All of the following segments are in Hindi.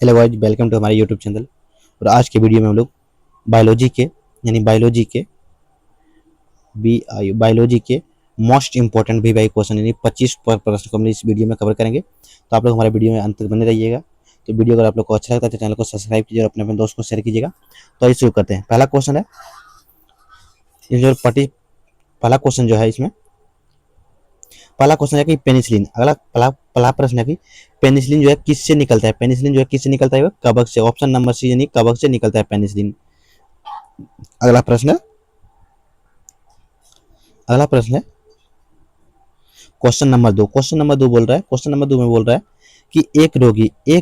हेलो गाइस, वेलकम टू हमारे यूट्यूब चैनल। और आज के वीडियो में हम लोग बायोलॉजी के यानी बायोलॉजी के मोस्ट इंपॉर्टेंट वी क्वेश्चन यानी 25 प्रश्न को हम इस वीडियो में कवर करेंगे। तो आप लोग हमारे वीडियो में अंत तक बने रहिएगा। तो वीडियो अगर आप लोग को अच्छा लगता है तो चैनल को सब्सक्राइब कीजिए और अपने अपने दोस्त को शेयर कीजिएगा। तो आइए शुरू करते हैं। पहला क्वेश्चन है, ये जो पहला क्वेश्चन जो है इसमें पहला क्वेश्चन है कि पेनिसिलिन, अगला पहला पहला प्रश्न है कि पेनिसिलिन जो है किससे निकलता है। पेनिसिलिन जो है किससे निकलता है? कवक से। ऑप्शन नंबर सी यानी कवक से निकलता है पेनिसिलिन। अगला प्रश्न है अगला प्रश्न है क्वेश्चन नंबर 2 बोल रहा है, क्वेश्चन नंबर 2 में बोल रहा है कि एक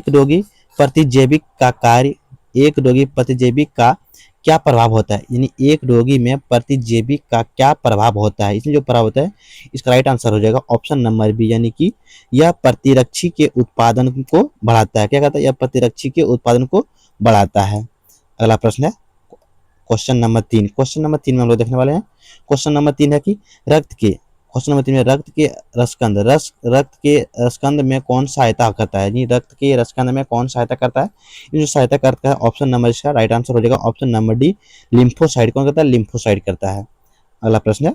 रोगी प्रतिजैविक का कार्य एक रोगी प्रतिजैविक का क्या प्रभाव होता है। यानी एक रोगी में प्रतिजैविक का क्या प्रभाव होता है। इसमें जो प्रभाव होता है इसका राइट आंसर हो जाएगा ऑप्शन नंबर बी, यानी कि यह प्रतिरक्षी के उत्पादन को बढ़ाता है। क्या कहता है? यह प्रतिरक्षी के उत्पादन को बढ़ाता है। अगला प्रश्न है क्वेश्चन नंबर 3 में हम लोग देखने वाले हैं। क्वेश्चन नंबर 3 है कि रक्त के रसकंद में कौन सहायता करता है। यानी रक्त के रसकंद में कौन सहायता करता है? ये जो सहायता करता है ऑप्शन नंबर इसका राइट आंसर हो जाएगा ऑप्शन नंबर डी, लिम्फोसाइड। कौन करता है? लिम्फोसाइड करता है। अगला प्रश्न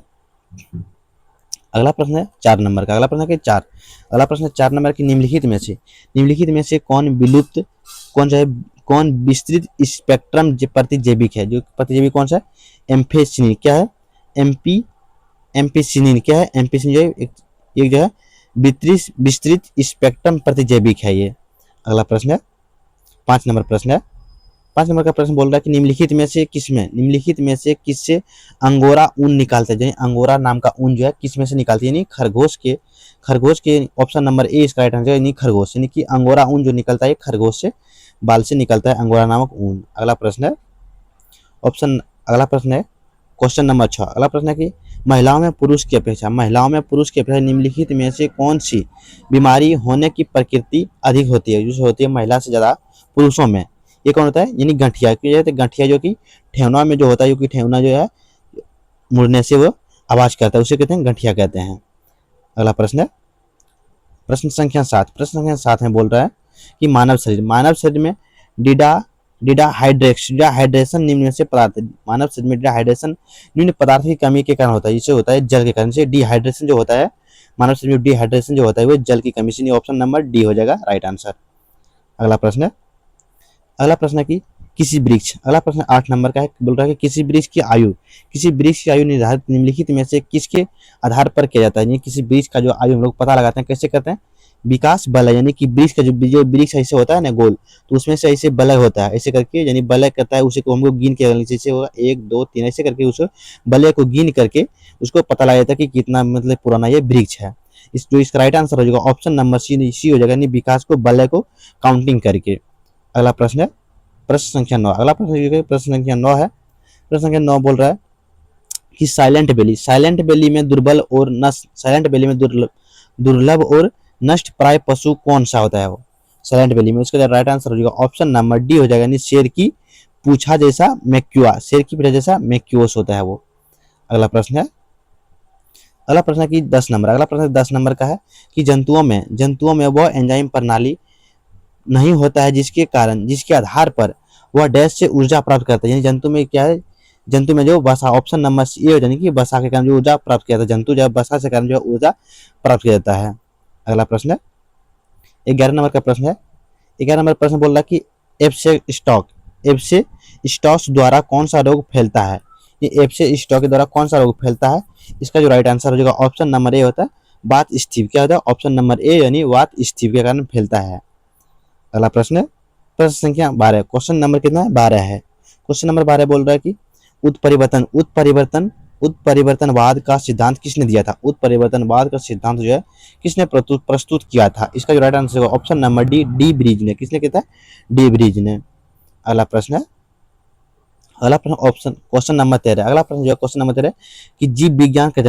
है 4 नंबर का। अगला प्रश्न है 4 नंबर की निम्नलिखित में से कौन विस्तृत स्पेक्ट्रम प्रतिजैविक है। जो प्रतिजैविक कौन सा है? एम्फेसिनिन। क्या है? एम्फेसिनिन। क्या है? एम्फेसिनिन जो है एक जो है विस्तृत स्पेक्ट्रम प्रतिजैविक है ये। अगला प्रश्न है 5 नंबर का प्रश्न बोल रहा है कि निम्नलिखित में से किससे अंगोरा ऊन निकालता है। अंगोरा नाम का ऊन जो है किस में से निकालती है? यानी खरगोश के ऑप्शन नंबर ए इसका राइट आंसर है, यानी खरगोश। यानी कि अंगोरा ऊन जो निकलता है खरगोश से बाल से निकलता है अंगोरा नामक ऊन। अगला प्रश्न है क्वेश्चन नंबर 6। अगला प्रश्न है कि महिलाओं में पुरुष की अपेक्षा निम्नलिखित में से कौन सी बीमारी होने की प्रकृति अधिक होती है, जो होती है महिला से ज्यादा पुरुषों में। ये कौन होता है? यानी गठिया जो कि ठेवना में जो होता है, जो कि ठेवना जो है मुड़ने से वो आवाज करता है, उसे कहते हैं गठिया कहते हैं। अगला प्रश्न है प्रश्न संख्या 7 में बोल रहा है कि मानव शरीर में डिहाइड्रेशन निम्न में से पदार्थ। मानव शरीर में डिहाइड्रेशन निम्न पदार्थ की कमी के कारण होता है। जिससे होता है जल के कारण से डिहाइड्रेशन जो होता है, मानव शरीर में डिहाइड्रेशन जो होता है वो जल की कमी से। ऑप्शन नंबर डी हो जाएगा राइट आंसर। अगला प्रश्न है कि अगला प्रश्न 8 नंबर का है, बोल रहा है कि किसी वृक्ष की आयु निर्धारित निम्नलिखित में से किसके आधार पर किया जाता है। यानी किसी वृक्ष का जो आयु हम लोग पता लगाते हैं कैसे करते हैं? विकास बलय, यानी कि वृक्ष का जो वृक्ष ऐसे होता है ना गोल, तो उसमें से ऐसे बलय होता है, ऐसे करके यानी बलय करता है। उसे को हमको गिन के जैसे होगा 1 2 3 ऐसे करके उस बलय को गिन करके उसको पता लगा जाता है कि कितना मतलब पुराना ये वृक्ष है। इसका राइट आंसर हो जाएगा ऑप्शन नंबर सी हो जाएगा, यानी विकास को बलय को काउंटिंग करके। अगला प्रश्न है प्रश्न संख्या 9। अगला प्रश्न संख्या 9 है। प्रश्न संख्या 9 बोल रहा है कि साइलेंट वैली में दुर्लभ और नष्ट प्राय पशु कौन सा होता है? वो साइलेंट वैली में इसका राइट आंसर हो जाएगा ऑप्शन नंबर डी हो जाएगा, यानी शेर की पूछा जैसा मैक्यूओस होता है वो। अगला प्रश्न है कि 10 नंबर का है कि जंतुओं में वह एंजाइम प्रणाली नहीं होता है जिसके आधार पर वह डैश से ऊर्जा प्राप्त करता है। यानी जंतु में क्या है? जंतु में जो वसा, ऑप्शन नंबर सी यानी कि वसा के कारण जो ऊर्जा प्राप्त किया था, जंतु जब वसा से कारण जो ऊर्जा प्राप्त किया जाता है। अगला प्रश्न है 11 नंबर का प्रश्न है। 11 नंबर प्रश्न बोल रहा है कि एप्से स्टॉक्स द्वारा कौन सा रोग फैलता है। ये एप्से स्टॉक के द्वारा कौन सा रोग फैलता है? इसका जो राइट आंसर हो जाएगा ऑप्शन नंबर ए होता है वात स्थिव। क्या होता है? ऑप्शन नंबर ए यानी वात स्थिव के कारण फैलता है। अगला प्रश्न है प्रश्न संख्या 12। क्वेश्चन नंबर कितना है? 12 है। क्वेश्चन नंबर 12 बोल रहा है कि उत्परिवर्तनवाद का सिद्धांत किसने दिया था? उत्परिवर्तनवाद का सिद्धांत जो है किसने प्रस्तुत किया था? इसका जो राइट आंसर है ऑप्शन नंबर डी ब्रिज ने। किसने किया था? डी ब्रिज ने। अगला प्रश्न क्वेश्चन नंबर 13। अगला प्रश्न जो है क्वेश्चन नंबर 13 कि जीव विज्ञान का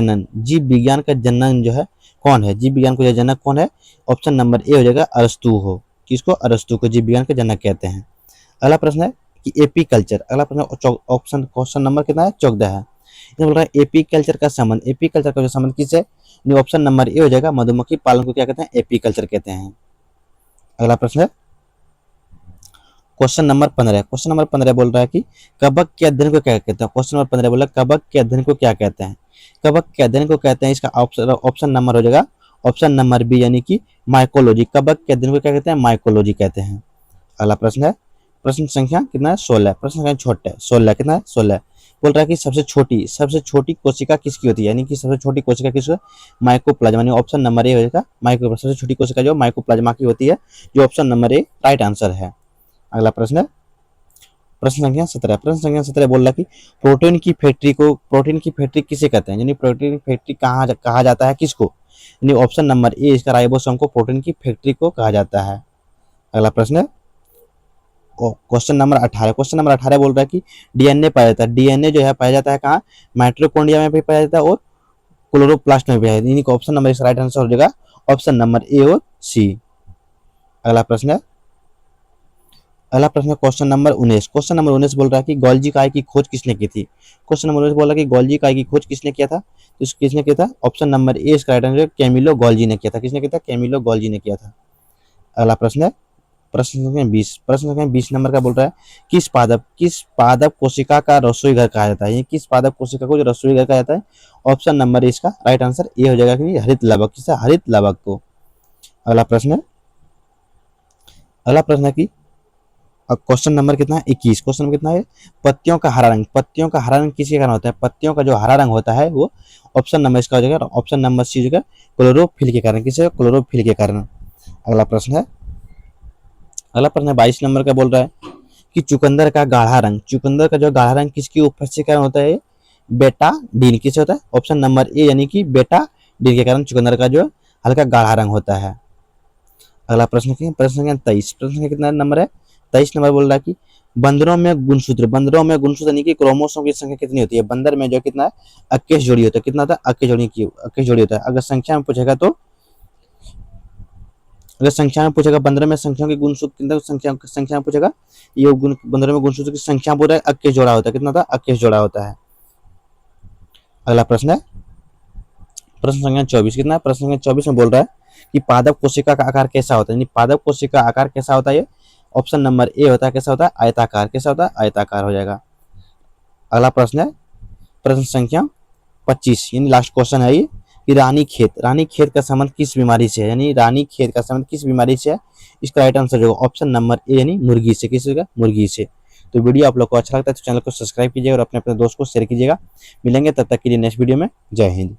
जनक जो है कौन है? जीव विज्ञान का जनक कौन है? ऑप्शन नंबर ए हो जाएगा अरस्तु हो। किसको? अरस्तु को जीव विज्ञान के जनक कहते हैं। अगला प्रश्न है कि एपी कल्चर। अगला प्रश्न ऑप्शन क्वेश्चन नंबर कितना है? 14 है। ये बोल रहा है एपी कल्चर का जो संबंध किससे? ऑप्शन नंबर ए हो जाएगा मधुमक्खी पालन को क्या कहते हैं? एपी कल्चर कहते हैं। अगला प्रश्न है क्वेश्चन नंबर 15, क्वेश्चन नंबर 15 बोल रहा है कि कवक के अध्ययन को क्या कहते हैं। क्वेश्चन नंबर 15 बोला कवक के अध्ययन को क्या कहते हैं। कवक के अध्ययन को कहते हैं, इसका ऑप्शन नंबर हो जाएगा ऑप्शन नंबर बी यानी कि माइकोलॉजी। कवक के अध्ययन को क्या कहते हैं, माइकोलॉजी कहते हैं। अगला प्रश्न है, प्रश्न संख्या कितना है 16, प्रश्न संख्या छोटा है 16, कितना है 16। बोल रहा है कि सबसे छोटी कोशिका किसकी होती है, यानी कि सबसे छोटी कोशिका किसकी, माइकोप्लाज्मा, यानी ऑप्शन नंबर ए हो जाएगा माइको, सबसे छोटी कोशिका जो माइकोप्लाज्मा की होती है, जो option number A right answer है। अगला प्रश्न है प्रश्न संख्या 17, प्रश्न संख्या 17 बोल रहा है कि प्रोटीन की फैक्ट्री किसे कहते हैं, यानी प्रोटीन की फैक्ट्री कहा जाता है किसको, यानी ऑप्शन नंबर ए इसका राइबोसोम को प्रोटीन की फैक्ट्री को कहा जाता है। अगला प्रश्न है क्वेश्चन नंबर 18, क्वेश्चन नंबर 18 बोल रहा है कि डीएनए पाया जाता है, डीएनए जो है पाया जाता है कहाँ, माइटोकॉन्ड्रिया में भी पाया जाता है और क्लोरोप्लास्ट में भी पाया जाता है, यानी ऑप्शन नंबर इसका राइट आंसर हो जाएगा ऑप्शन नंबर ए और सी। अगला प्रश्न है क्वेश्चन नंबर 19, क्वेश्चन नंबर 19 बोल रहा है कि गोल्जी काय की खोज किसने की थी। क्वेश्चन नंबर 19 बोल रहा है कि गोल्जी काय की खोज किसने किया था, तो किसने किया था, ऑप्शन नंबर ए इसका राइट आंसर कैमिलो गोल्जी ने किया था। किसने किया था, कैमिलो गोल्जी ने किया था। अगला प्रश्न है प्रश्न संख्या 20, प्रश्न संख्या 20 नंबर का बोल रहा है किस पादप कोशिका का रसोई घर कहा जाता है, किस पादप कोशिका को जो रसोई घर कहा जाता है, ऑप्शन नंबर इसका राइट आंसर ए हो जाएगा कि हरित लावक, किससे, हरित लावक को। अगला प्रश्न है कि क्वेश्चन नंबर कितना है 21, क्वेश्चन नंबर कितना है, पत्तियों का हरा रंग किसके कारण होता है, पत्तियों का जो हरा रंग होता है वो ऑप्शन नंबर इसका हो जाएगा ऑप्शन नंबर सी हो जाएगा क्लोरोफिल के कारण, किससे, क्लोरोफिल के कारण। अगला प्रश्न है 22 नंबर का बोल रहा है कि चुकंदर का जो गाढ़ा रंग किसकी उपस्थिति के कारण होता है, बेटा डीन, किससे होता है, ऑप्शन नंबर ए यानी कि बेटा डीन के कारण चुकंदर का जो हल्का गाढ़ा रंग होता है। अगला प्रश्न संख्या 23, प्रश्न संख्या कितना नंबर है 23 नंबर बोल रहा है कि बंदरों में गुणसूत्र यानी कि क्रोमोसोम की संख्या कितनी होती है, बंदर में जो कितना है 21 जोड़ी होता है, कितना होता है 21 जोड़ी होता है। अगर संख्या में पूछेगा तो बंदर में संख्या की गुणसूत्र कितना, संख्या में पूछेगा ये बंदर में गुणसूत्र की संख्या पूरा 21 जोड़ा होता है, कितना होता है 21 जोड़ा होता है। अगला प्रश्न है प्रश्न संख्या 24, कितना प्रश्न संख्या 24 में बोल रहा है कि पादप कोशिका का आकार कैसा होता है, यानी पादप कोशिका का आकार कैसा होता है, ऑप्शन नंबर ए होता है कैसा होता है, आयताकार, कैसा होता है, आयताकार हो जाएगा। अगला प्रश्न है प्रश्न संख्या 25, यानी लास्ट क्वेश्चन है ये कि रानीखेत का संबंध किस बीमारी से है, यानी रानीखेत का संबंध किस बीमारी से है, इसका राइट आंसर जो ऑप्शन नंबर ए यानी मुर्गी से, किस होगा, मुर्गी से। तो वीडियो आप लोग को अच्छा लगता है तो चैनल को सब्सक्राइब कीजिएगा और अपने दोस्त को शेयर कीजिएगा। मिलेंगे तब तक के लिए नेक्स्ट वीडियो में। जय हिंद।